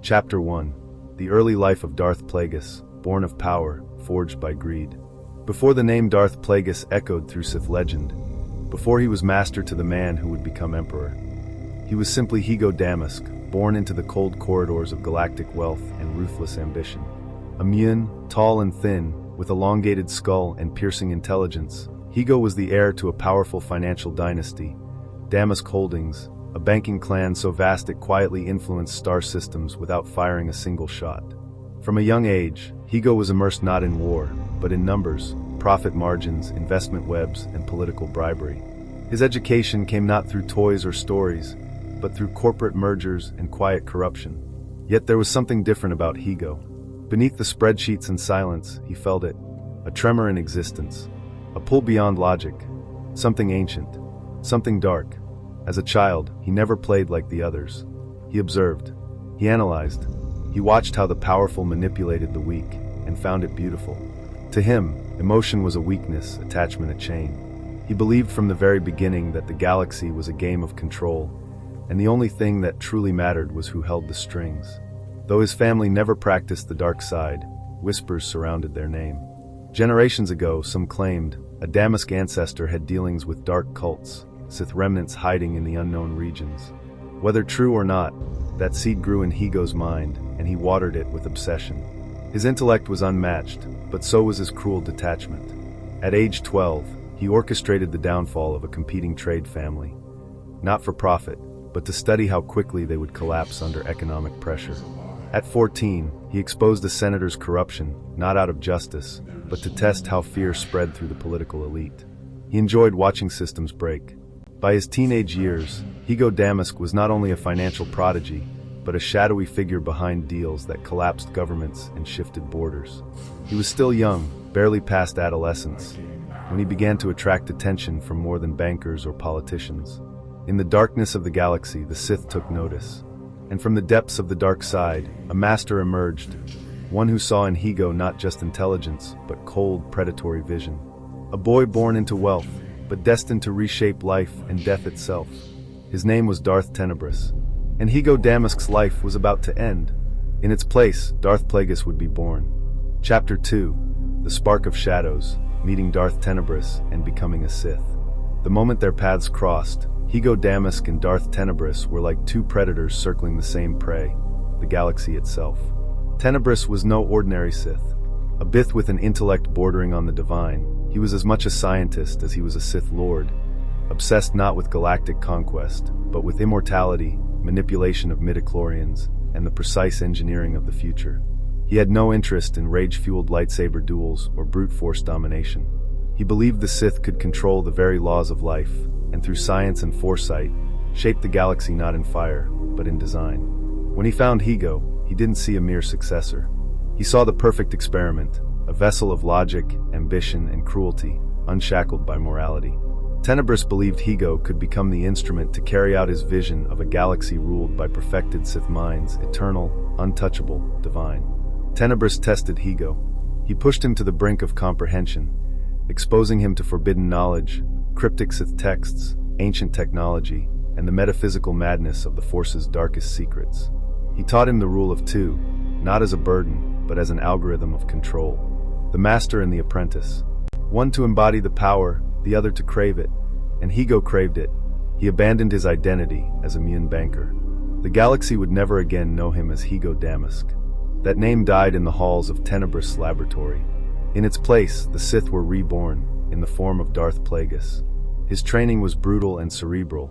Chapter 1. The Early Life of Darth Plagueis, Born of Power, Forged by Greed. Before the name Darth Plagueis echoed through Sith legend, before he was master to the man who would become Emperor, he was simply Higo Damask, born into the cold corridors of galactic wealth and ruthless ambition. A Myun, tall and thin, with elongated skull and piercing intelligence, Higo was the heir to a powerful financial dynasty, Damask Holdings, a banking clan so vast it quietly influenced star systems without firing a single shot. From a young age, Higo was immersed not in war, but in numbers, profit margins, investment webs, and political bribery. His education came not through toys or stories, but through corporate mergers and quiet corruption. Yet there was something different about Higo. Beneath the spreadsheets and silence, he felt it, a tremor in existence, a pull beyond logic, something ancient, something dark. As a child, he never played like the others. He observed, he analyzed, he watched how the powerful manipulated the weak, and found it beautiful. To him, emotion was a weakness, attachment a chain. He believed from the very beginning that the galaxy was a game of control, and the only thing that truly mattered was who held the strings. Though his family never practiced the dark side, whispers surrounded their name. Generations ago, some claimed, a Damask ancestor had dealings with dark cults, Sith remnants hiding in the unknown regions. Whether true or not, that seed grew in Higo's mind, and he watered it with obsession. His intellect was unmatched, but so was his cruel detachment. At age 12, he orchestrated the downfall of a competing trade family. Not for profit, but to study how quickly they would collapse under economic pressure. At 14, he exposed the senator's corruption, not out of justice, but to test how fear spread through the political elite. He enjoyed watching systems break. By his teenage years, Higo Damask was not only a financial prodigy, but a shadowy figure behind deals that collapsed governments and shifted borders. He was still young, barely past adolescence, when he began to attract attention from more than bankers or politicians. In the darkness of the galaxy, the Sith took notice. And from the depths of the dark side, a master emerged, one who saw in Higo not just intelligence, but cold, predatory vision. A boy born into wealth, but destined to reshape life and death itself. His name was Darth Tenebris, and Higo Damask's life was about to end. In its place, Darth Plagueis would be born. Chapter 2. The Spark of Shadows, meeting Darth Tenebris and becoming a Sith. The moment their paths crossed, Higo Damask and Darth Tenebris were like two predators circling the same prey, the galaxy itself. Tenebris was no ordinary Sith. A Bith with an intellect bordering on the divine, he was as much a scientist as he was a Sith Lord, obsessed not with galactic conquest, but with immortality, manipulation of midichlorians, and the precise engineering of the future. He had no interest in rage-fueled lightsaber duels or brute force domination. He believed the Sith could control the very laws of life, and through science and foresight, shape the galaxy not in fire, but in design. When he found Higo, he didn't see a mere successor. He saw the perfect experiment, a vessel of logic, ambition, and cruelty, unshackled by morality. Tenebris believed Higo could become the instrument to carry out his vision of a galaxy ruled by perfected Sith minds, eternal, untouchable, divine. Tenebris tested Higo. He pushed him to the brink of comprehension, exposing him to forbidden knowledge, cryptic Sith texts, ancient technology, and the metaphysical madness of the Force's darkest secrets. He taught him the rule of two, not as a burden, but as an algorithm of control. The master and the apprentice. One to embody the power, the other to crave it. And Higo craved it. He abandoned his identity as a Myun banker. The galaxy would never again know him as Higo Damask. That name died in the halls of Tenebris' laboratory. In its place, the Sith were reborn, in the form of Darth Plagueis. His training was brutal and cerebral,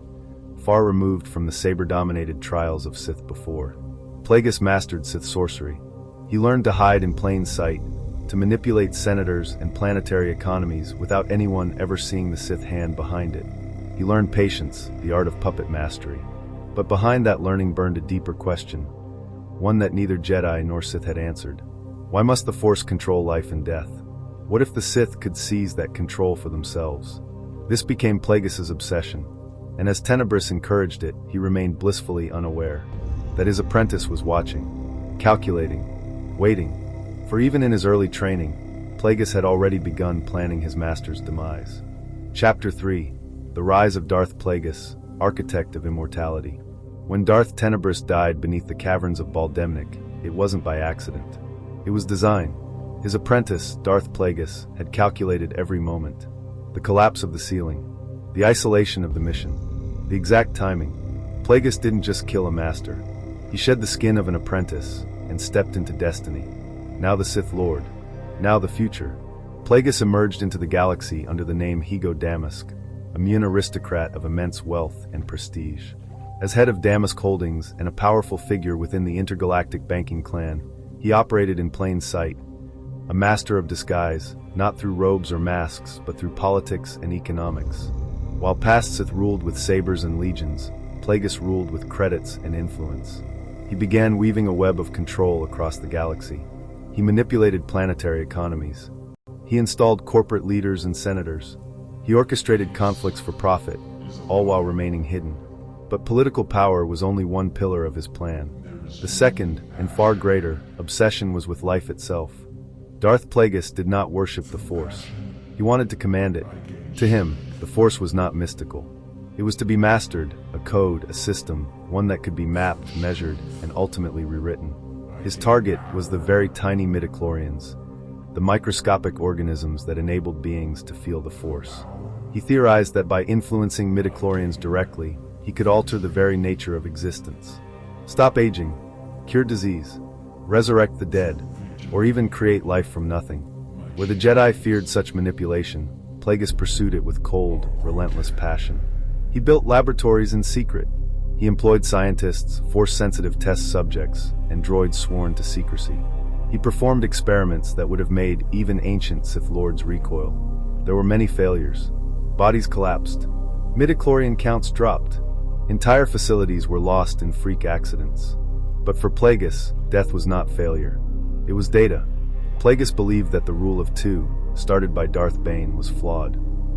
far removed from the saber-dominated trials of Sith before. Plagueis mastered Sith sorcery. He learned to hide in plain sight, to manipulate senators and planetary economies without anyone ever seeing the Sith hand behind it. He learned patience, the art of puppet mastery. But behind that learning burned a deeper question, one that neither Jedi nor Sith had answered. Why must the Force control life and death? What if the Sith could seize that control for themselves? This became Plagueis' obsession, and as Tenebris encouraged it, he remained blissfully unaware that his apprentice was watching, calculating, waiting, for even in his early training, Plagueis had already begun planning his master's demise. Chapter 3. The Rise of Darth Plagueis, Architect of Immortality. When Darth Tenebrous died beneath the caverns of Baldemnik, it wasn't by accident. It was design. His apprentice, Darth Plagueis, had calculated every moment. The collapse of the ceiling, the isolation of the mission, the exact timing. Plagueis didn't just kill a master. He shed the skin of an apprentice and stepped into destiny. Now the Sith Lord. Now the future. Plagueis emerged into the galaxy under the name Higo Damask, a Mun aristocrat of immense wealth and prestige. As head of Damask Holdings and a powerful figure within the intergalactic banking clan, he operated in plain sight, a master of disguise, not through robes or masks, but through politics and economics. While past Sith ruled with sabers and legions, Plagueis ruled with credits and influence. He began weaving a web of control across the galaxy. He manipulated planetary economies. He installed corporate leaders and senators. He orchestrated conflicts for profit, all while remaining hidden. But political power was only one pillar of his plan. The second, and far greater, obsession was with life itself. Darth Plagueis did not worship the Force. He wanted to command it. To him, the Force was not mystical. It was to be mastered, a code, a system, one that could be mapped, measured, and ultimately rewritten. His target was the very tiny midichlorians, the microscopic organisms that enabled beings to feel the Force. He theorized that by influencing midichlorians directly, he could alter the very nature of existence. Stop aging, cure disease, resurrect the dead, or even create life from nothing. Where the Jedi feared such manipulation, Plagueis pursued it with cold, relentless passion. He built laboratories in secret. He employed scientists, Force-sensitive test subjects, and droids sworn to secrecy. He performed experiments that would have made even ancient Sith Lords recoil. There were many failures. Bodies collapsed. Midichlorian counts dropped. Entire facilities were lost in freak accidents. But for Plagueis, death was not failure. It was data. Plagueis believed that the rule of two, started by Darth Bane, was flawed.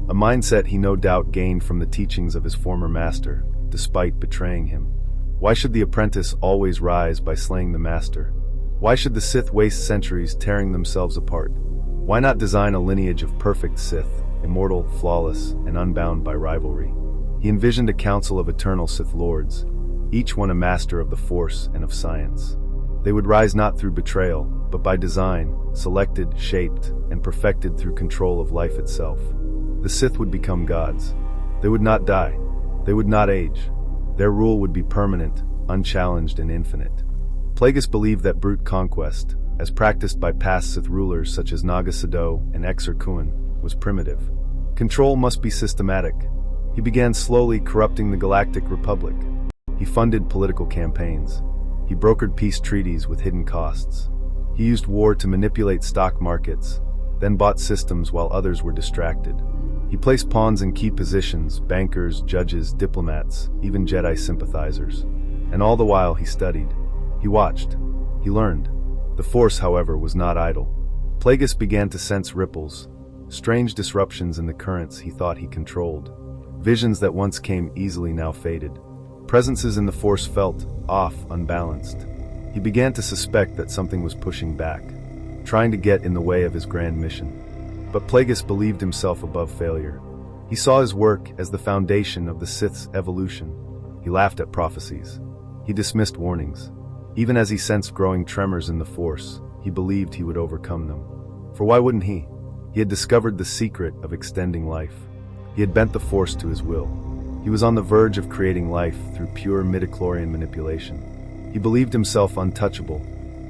A mindset he no doubt gained from the teachings of his former master, despite betraying him. Why should the apprentice always rise by slaying the master? Why should the Sith waste centuries tearing themselves apart? Why not design a lineage of perfect Sith, immortal, flawless, and unbound by rivalry? He envisioned a council of eternal Sith Lords, each one a master of the Force and of science. They would rise not through betrayal, but by design, selected, shaped, and perfected through control of life itself. The Sith would become gods. They would not die. They would not age. Their rule would be permanent, unchallenged, and infinite. Plagueis believed that brute conquest, as practiced by past Sith rulers such as Naga Sadow and Exar Kun, was primitive. Control must be systematic. He began slowly corrupting the Galactic Republic. He funded political campaigns. He brokered peace treaties with hidden costs. He used war to manipulate stock markets, then bought systems while others were distracted. He placed pawns in key positions, bankers, judges, diplomats, even Jedi sympathizers. And all the while he studied. He watched. He learned. The Force, however, was not idle. Plagueis began to sense ripples, strange disruptions in the currents he thought he controlled. Visions that once came easily now faded. Presences in the Force felt off, unbalanced. He began to suspect that something was pushing back, trying to get in the way of his grand mission. But Plagueis believed himself above failure. He saw his work as the foundation of the Sith's evolution. He laughed at prophecies. He dismissed warnings. Even as he sensed growing tremors in the Force, he believed he would overcome them. For why wouldn't he? He had discovered the secret of extending life. He had bent the Force to his will. He was on the verge of creating life through pure midichlorian manipulation. He believed himself untouchable,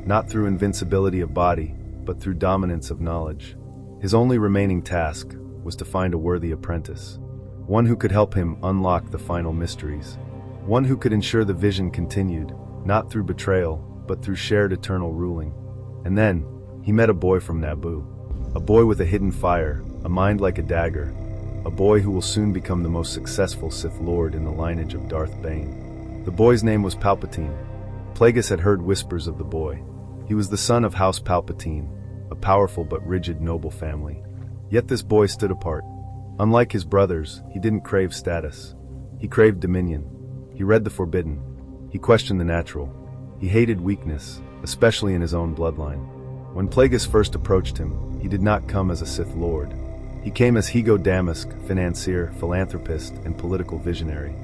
not through invincibility of body, but through dominance of knowledge. His only remaining task was to find a worthy apprentice, one who could help him unlock the final mysteries, one who could ensure the vision continued, not through betrayal, but through shared eternal ruling. And then, he met a boy from Naboo, a boy with a hidden fire, a mind like a dagger, a boy who will soon become the most successful Sith Lord in the lineage of Darth Bane. The boy's name was Palpatine. Plagueis had heard whispers of the boy. He was the son of House Palpatine, a powerful but rigid noble family. Yet this boy stood apart. Unlike his brothers, he didn't crave status. He craved dominion. He read the forbidden. He questioned the natural. He hated weakness, especially in his own bloodline. When Plagueis first approached him, he did not come as a Sith Lord. He came as Higo Damask, financier, philanthropist, and political visionary.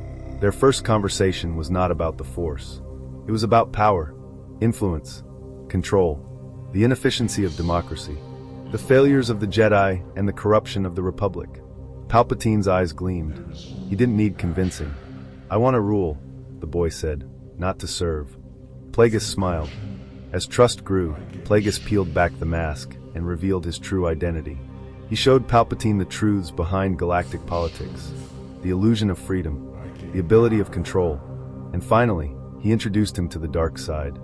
Their first conversation was not about the Force. It was about power, influence, control, the inefficiency of democracy, the failures of the Jedi, and the corruption of the Republic. Palpatine's eyes gleamed. He didn't need convincing. "I want to rule," the boy said, "not to serve." Plagueis smiled. As trust grew, Plagueis peeled back the mask and revealed his true identity. He showed Palpatine the truths behind galactic politics, the illusion of freedom, the ability of control, and finally, he introduced him to the dark side.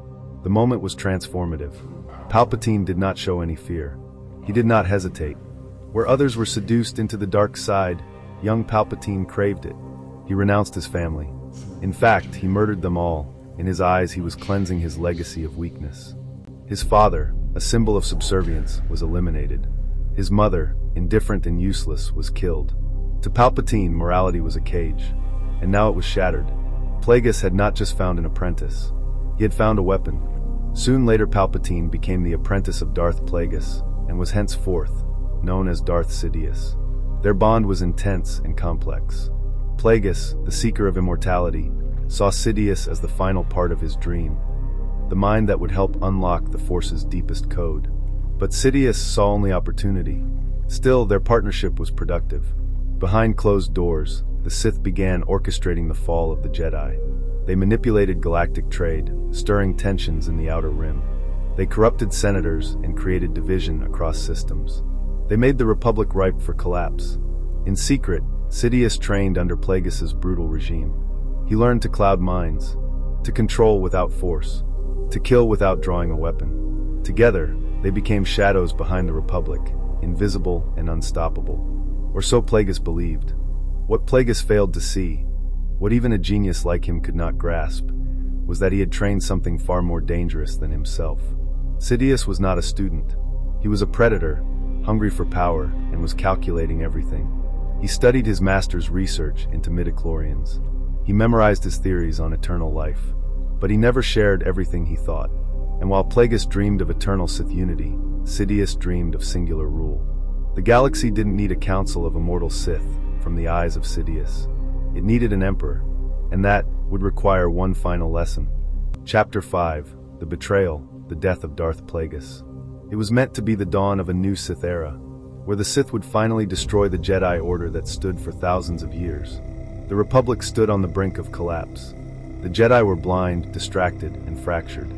The moment was transformative. Palpatine did not show any fear. He did not hesitate. Where others were seduced into the dark side, young Palpatine craved it. He renounced his family. In fact, he murdered them all. In his eyes, he was cleansing his legacy of weakness. His father, a symbol of subservience, was eliminated. His mother, indifferent and useless, was killed. To Palpatine, morality was a cage, and now it was shattered. Plagueis had not just found an apprentice. He had found a weapon. Soon later, Palpatine became the apprentice of Darth Plagueis, and was henceforth known as Darth Sidious. Their bond was intense and complex. Plagueis, the seeker of immortality, saw Sidious as the final part of his dream, the mind that would help unlock the Force's deepest code. But Sidious saw only opportunity. Still, their partnership was productive. Behind closed doors, the Sith began orchestrating the fall of the Jedi. They manipulated galactic trade, stirring tensions in the Outer Rim. They corrupted senators and created division across systems. They made the Republic ripe for collapse. In secret, Sidious trained under Plagueis' brutal regime. He learned to cloud minds, to control without force, to kill without drawing a weapon. Together, they became shadows behind the Republic, invisible and unstoppable. Or so Plagueis believed. What Plagueis failed to see, what even a genius like him could not grasp, was that he had trained something far more dangerous than himself. Sidious was not a student. He was a predator, hungry for power, and was calculating everything. He studied his master's research into midichlorians. He memorized his theories on eternal life. But he never shared everything he thought. And while Plagueis dreamed of eternal Sith unity, Sidious dreamed of singular rule. The galaxy didn't need a council of immortal Sith from the eyes of Sidious. It needed an emperor, and that would require one final lesson. Chapter 5, The Betrayal, the Death of Darth Plagueis. It was meant to be the dawn of a new Sith era, where the Sith would finally destroy the Jedi Order that stood for thousands of years. The Republic stood on the brink of collapse. The Jedi were blind, distracted, and fractured.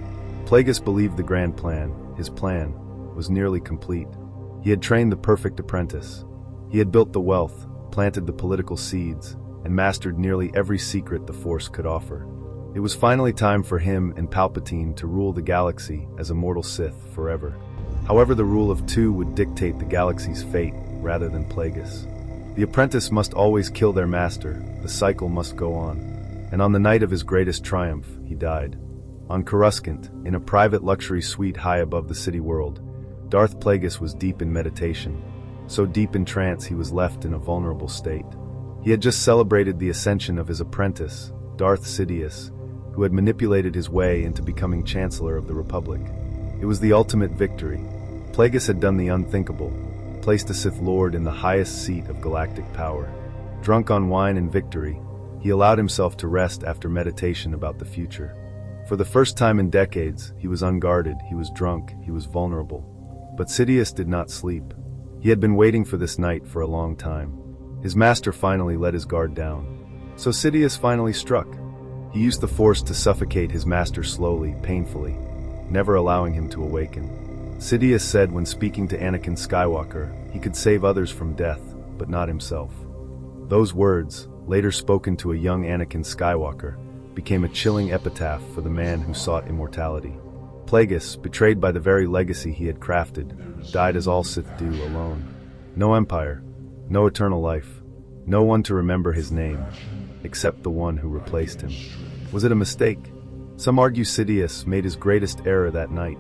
Plagueis believed the grand plan, his plan, was nearly complete. He had trained the perfect apprentice. He had built the wealth, planted the political seeds, and mastered nearly every secret the Force could offer. It was finally time for him and Palpatine to rule the galaxy as immortal Sith forever. However, the rule of two would dictate the galaxy's fate rather than Plagueis. The apprentice must always kill their master, the cycle must go on. And on the night of his greatest triumph, he died. On Coruscant, in a private luxury suite high above the city world, Darth Plagueis was deep in meditation. So deep in trance he was left in a vulnerable state. He had just celebrated the ascension of his apprentice, Darth Sidious, who had manipulated his way into becoming Chancellor of the Republic. It was the ultimate victory. Plagueis had done the unthinkable, placed a Sith Lord in the highest seat of galactic power. Drunk on wine and victory, he allowed himself to rest after meditation about the future. For the first time in decades, he was unguarded, he was drunk, he was vulnerable. But Sidious did not sleep. He had been waiting for this night for a long time. His master finally let his guard down. So Sidious finally struck. He used the Force to suffocate his master slowly, painfully, never allowing him to awaken. Sidious said when speaking to Anakin Skywalker, he could save others from death, but not himself. Those words, later spoken to a young Anakin Skywalker, became a chilling epitaph for the man who sought immortality. Plagueis, betrayed by the very legacy he had crafted, died as all Sith do, alone. No empire, no eternal life, no one to remember his name, except the one who replaced him. Was it a mistake? Some argue Sidious made his greatest error that night.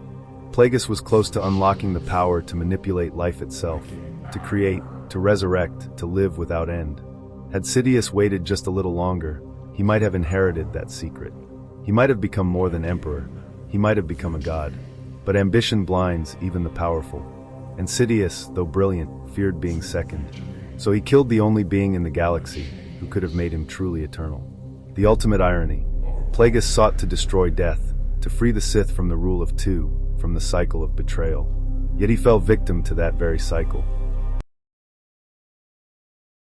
Plagueis was close to unlocking the power to manipulate life itself, to create, to resurrect, to live without end. Had Sidious waited just a little longer, he might have inherited that secret. He might have become more than emperor. He might have become a god. But ambition blinds even the powerful. And Sidious, though brilliant, feared being second. So he killed the only being in the galaxy who could have made him truly eternal. The ultimate irony. Plagueis sought to destroy death, to free the Sith from the rule of two, from the cycle of betrayal. Yet he fell victim to that very cycle.